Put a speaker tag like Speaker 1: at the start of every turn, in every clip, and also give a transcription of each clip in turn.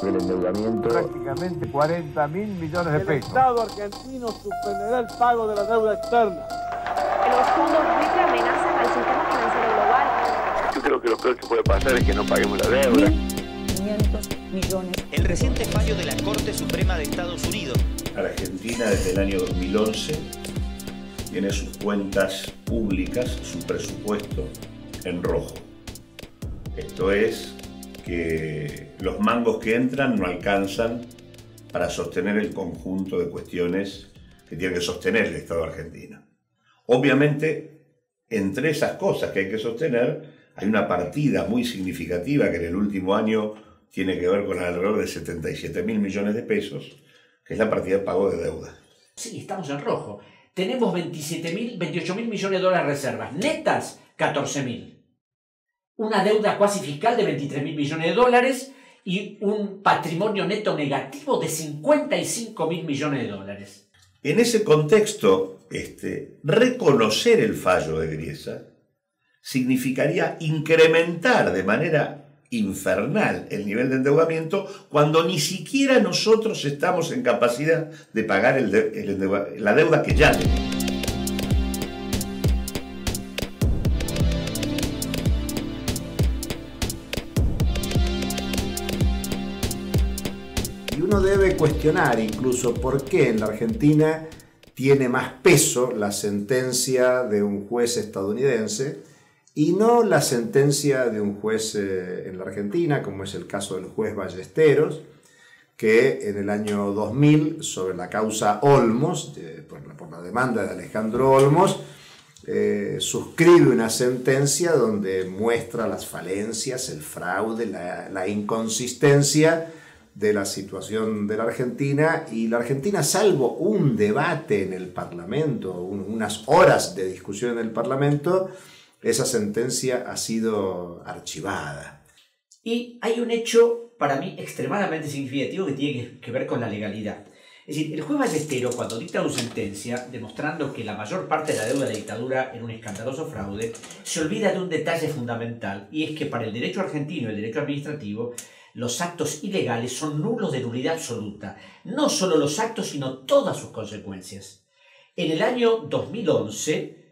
Speaker 1: del endeudamiento.
Speaker 2: Prácticamente 40.000 millones de pesos.
Speaker 3: El Estado argentino suspenderá el pago de la deuda externa.
Speaker 4: Los fondos BRICS amenazan al sistema financiero global.
Speaker 1: Yo creo que lo peor que puede pasar es que no paguemos la deuda.
Speaker 5: 1.500 millones.
Speaker 6: El reciente fallo de la Corte Suprema de Estados Unidos.
Speaker 7: Argentina desde el año 2011 tiene sus cuentas públicas, su presupuesto en rojo. Esto es que los mangos que entran no alcanzan para sostener el conjunto de cuestiones que tiene que sostener el Estado argentino. Obviamente, entre esas cosas que hay que sostener, hay una partida muy significativa que en el último año tiene que ver con alrededor de 77.000 millones de pesos, que es la partida de pago de deuda.
Speaker 8: Sí, estamos en rojo. Tenemos 28.000 millones de dólares de reservas. Netas, 14.000. Una deuda cuasi fiscal de 23.000 millones de dólares y un patrimonio neto negativo de 55.000 millones de dólares.
Speaker 7: En ese contexto, reconocer el fallo de Griesa significaría incrementar de manera infernal el nivel de endeudamiento cuando ni siquiera nosotros estamos en capacidad de pagar la deuda que ya tenemos.
Speaker 9: Y uno debe cuestionar incluso por qué en la Argentina tiene más peso la sentencia de un juez estadounidense y no la sentencia de un juez en la Argentina, como es el caso del juez Ballesteros, que en el año 2000, sobre la causa Olmos, por la demanda de Alejandro Olmos, suscribe una sentencia donde muestra las falencias, el fraude, la inconsistencia de la situación de la Argentina, y la Argentina, salvo un debate en el Parlamento, unas horas de discusión en el Parlamento, esa sentencia ha sido archivada.
Speaker 8: Y hay un hecho para mí extremadamente significativo que tiene que ver con la legalidad. Es decir, el juez Ballesteros, cuando dicta su sentencia, demostrando que la mayor parte de la deuda de la dictadura era un escandaloso fraude, se olvida de un detalle fundamental, y es que para el derecho argentino y el derecho administrativo, los actos ilegales son nulos de nulidad absoluta. No solo los actos, sino todas sus consecuencias. En el año 2011,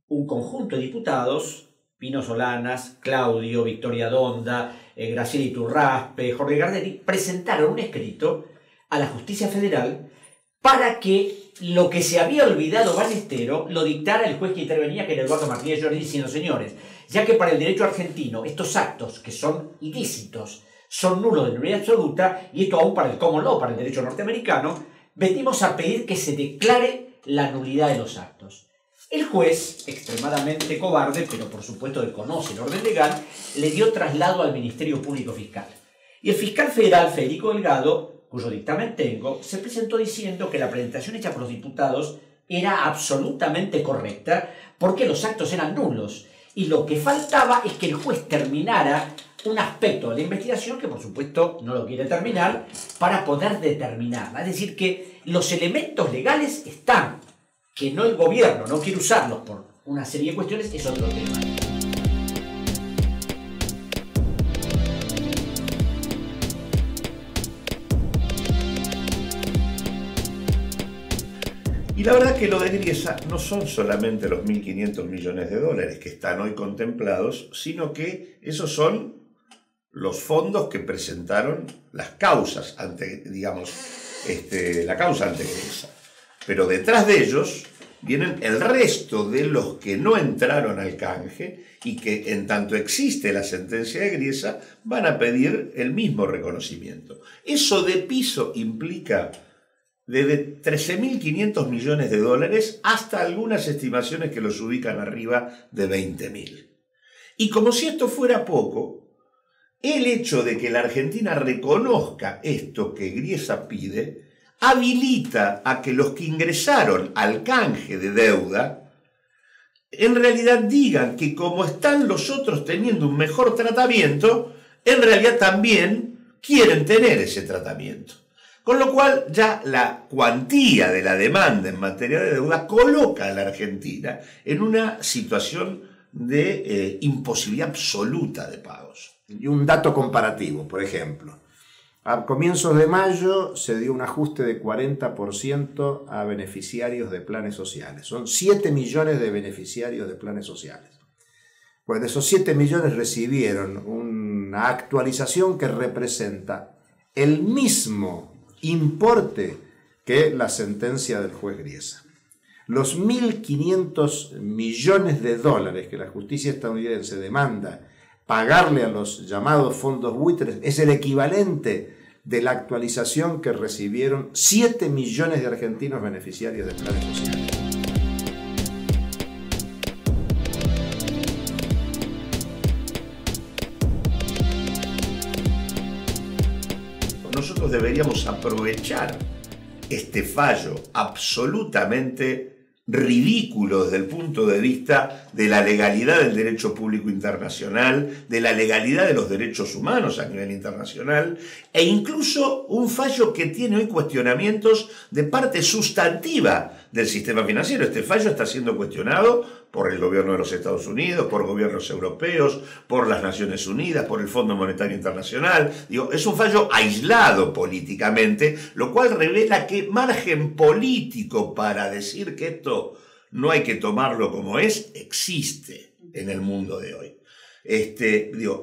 Speaker 8: un conjunto de diputados, Pino Solanas, Claudio, Victoria Donda, Graciela Iturraspe, Jorge Garderi, presentaron un escrito a la Justicia Federal para que lo que se había olvidado Ballesteros lo dictara el juez que intervenía, que era Eduardo Martínez Jordi, diciendo: señores, ya que para el derecho argentino estos actos, que son ilícitos, son nulos de nulidad absoluta, y esto aún para el common law, para el derecho norteamericano, venimos a pedir que se declare la nulidad de los actos. El juez, extremadamente cobarde, pero por supuesto que conoce el orden legal, le dio traslado al Ministerio Público Fiscal. Y el fiscal federal, Federico Delgado, cuyo dictamen tengo, se presentó diciendo que la presentación hecha por los diputados era absolutamente correcta porque los actos eran nulos. Y lo que faltaba es que el juez terminara un aspecto de la investigación que por supuesto no lo quiere terminar para poder determinarla. Es decir, que los elementos legales están. Que no el gobierno no quiere usarlos por una serie de cuestiones es otro tema.
Speaker 7: Y la verdad que lo de Griesa no son solamente los 1.500 millones de dólares que están hoy contemplados, sino que esos son los fondos que presentaron las causas ante, la causa ante Griesa. Pero detrás de ellos vienen el resto de los que no entraron al canje y que, en tanto existe la sentencia de Griesa, van a pedir el mismo reconocimiento. Eso de piso implica desde 13.500 millones de dólares hasta algunas estimaciones que los ubican arriba de 20.000. Y como si esto fuera poco, el hecho de que la Argentina reconozca esto que Griesa pide habilita a que los que ingresaron al canje de deuda en realidad digan que como están los otros teniendo un mejor tratamiento, en realidad también quieren tener ese tratamiento. Con lo cual ya la cuantía de la demanda en materia de deuda coloca a la Argentina en una situación de imposibilidad absoluta de pagos.
Speaker 9: Y un dato comparativo, por ejemplo. A comienzos de mayo se dio un ajuste de 40% a beneficiarios de planes sociales. Son 7 millones de beneficiarios de planes sociales. Pues de esos 7 millones recibieron una actualización que representa el mismo importe que la sentencia del juez Griesa. Los 1.500 millones de dólares que la justicia estadounidense demanda pagarle a los llamados fondos buitres es el equivalente de la actualización que recibieron 7 millones de argentinos beneficiarios de planes sociales.
Speaker 7: Nosotros deberíamos aprovechar este fallo absolutamente ridículo desde el punto de vista de la legalidad del derecho público internacional, de la legalidad de los derechos humanos a nivel internacional, e incluso un fallo que tiene hoy cuestionamientos de parte sustantiva del sistema financiero. Este fallo está siendo cuestionado por el gobierno de los Estados Unidos, por gobiernos europeos, por las Naciones Unidas, por el Fondo Monetario Internacional. Digo, es un fallo aislado políticamente, lo cual revela que margen político para decir que esto no hay que tomarlo como es, existe en el mundo de hoy.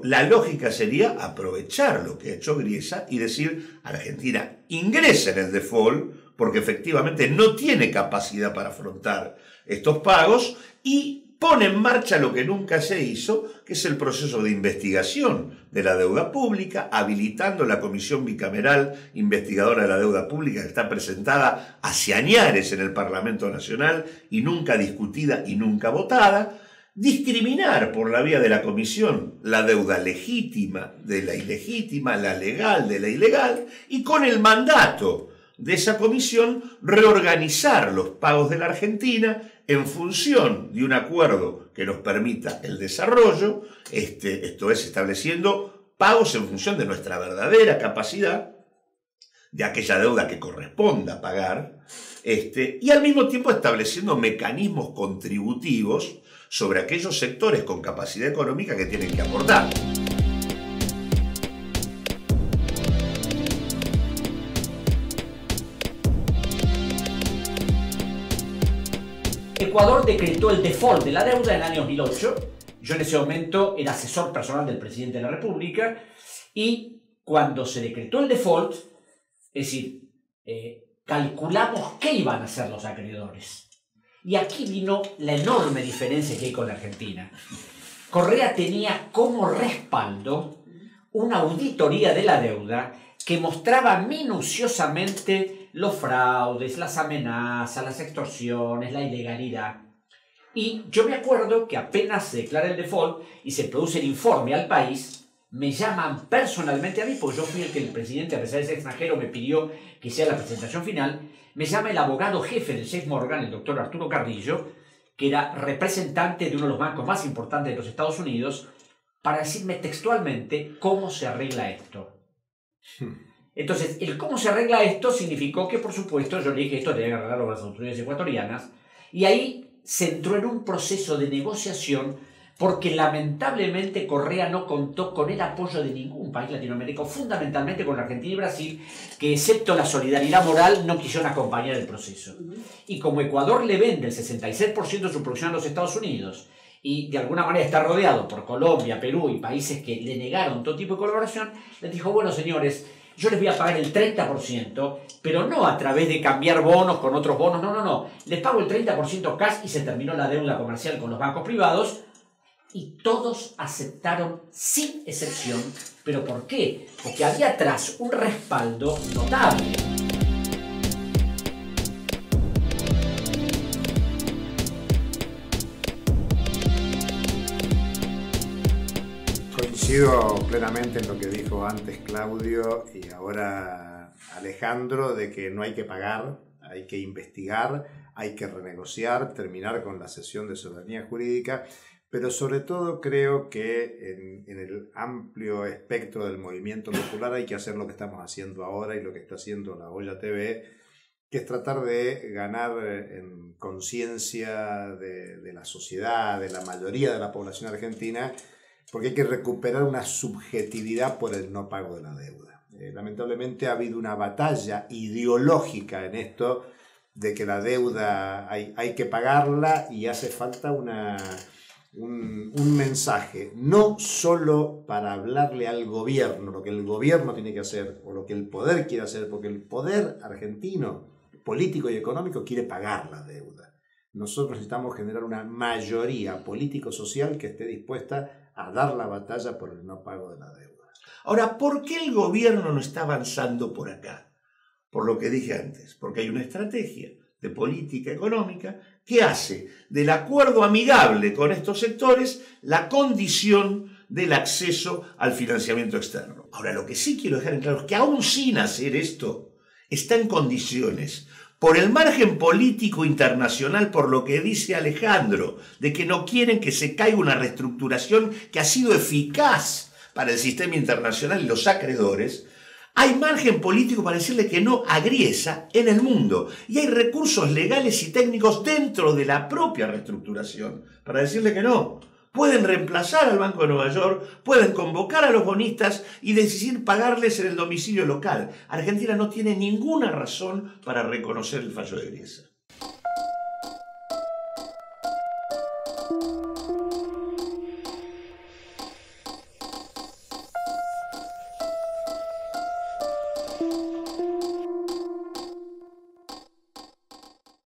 Speaker 7: La lógica sería aprovechar lo que ha hecho Griesa y decir, Argentina ingresa en el default porque efectivamente no tiene capacidad para afrontar estos pagos y pone en marcha lo que nunca se hizo, que es el proceso de investigación de la deuda pública, habilitando la Comisión Bicameral Investigadora de la Deuda Pública, que está presentada hace añares en el Parlamento Nacional y nunca discutida y nunca votada, discriminar por la vía de la comisión la deuda legítima de la ilegítima, la legal de la ilegal, y con el mandato de esa comisión reorganizar los pagos de la Argentina en función de un acuerdo que nos permita el desarrollo, esto es, estableciendo pagos en función de nuestra verdadera capacidad, de aquella deuda que corresponda pagar, y al mismo tiempo estableciendo mecanismos contributivos sobre aquellos sectores con capacidad económica que tienen que aportar.
Speaker 8: Ecuador decretó el default de la deuda en el año 2008. Yo en ese momento era asesor personal del presidente de la República y cuando se decretó el default, es decir, calculamos qué iban a hacer los acreedores. Y aquí vino la enorme diferencia que hay con la Argentina. Correa tenía como respaldo una auditoría de la deuda que mostraba minuciosamente los fraudes, las amenazas, las extorsiones, la ilegalidad. Y yo me acuerdo que apenas se declara el default y se produce el informe al país, me llaman personalmente a mí, porque yo fui el que el presidente, a pesar de ser extranjero, me pidió que hiciera la presentación final. Me llama el abogado jefe del JP Morgan, el doctor Arturo Carrillo, que era representante de uno de los bancos más importantes de los Estados Unidos, para decirme textualmente cómo se arregla esto. Entonces, el cómo se arregla esto significó que, por supuesto, yo le dije esto tenía que arreglarlo con las autoridades ecuatorianas, y ahí se entró en un proceso de negociación porque lamentablemente Correa no contó con el apoyo de ningún país latinoamericano, fundamentalmente con Argentina y Brasil, que excepto la solidaridad moral no quisieron acompañar el proceso. Y como Ecuador le vende el 66% de su producción a los Estados Unidos y de alguna manera está rodeado por Colombia, Perú y países que le negaron todo tipo de colaboración, les dijo, bueno señores, yo les voy a pagar el 30%, pero no a través de cambiar bonos con otros bonos, no. Les pago el 30% cash y se terminó la deuda comercial con los bancos privados y todos aceptaron sin excepción. ¿Pero por qué? Porque había atrás un respaldo notable.
Speaker 9: Coincido plenamente en lo que dijo antes Claudio y ahora Alejandro, de que no hay que pagar, hay que investigar, hay que renegociar, terminar con la cesión de soberanía jurídica, pero sobre todo creo que en el amplio espectro del movimiento popular hay que hacer lo que estamos haciendo ahora y lo que está haciendo La Olla TV, que es tratar de ganar en conciencia de la sociedad, de la mayoría de la población argentina, porque hay que recuperar una subjetividad por el no pago de la deuda. Lamentablemente ha habido una batalla ideológica en esto de que la deuda hay que pagarla y hace falta un mensaje, no solo para hablarle al gobierno, lo que el gobierno tiene que hacer o lo que el poder quiere hacer, porque el poder argentino, político y económico, quiere pagar la deuda. Nosotros necesitamos generar una mayoría político-social que esté dispuesta a dar la batalla por el no pago de la deuda.
Speaker 7: Ahora, ¿por qué el gobierno no está avanzando por acá? Por lo que dije antes, porque hay una estrategia de política económica que hace del acuerdo amigable con estos sectores la condición del acceso al financiamiento externo. Ahora, lo que sí quiero dejar en claro es que aún sin hacer esto, está en condiciones, por el margen político internacional, por lo que dice Alejandro, de que no quieren que se caiga una reestructuración que ha sido eficaz para el sistema internacional y los acreedores, hay margen político para decirle que no a Griesa en el mundo. Y hay recursos legales y técnicos dentro de la propia reestructuración para decirle que no. Pueden reemplazar al Banco de Nueva York, pueden convocar a los bonistas y decidir pagarles en el domicilio local. Argentina no tiene ninguna razón para reconocer el fallo de Griesa.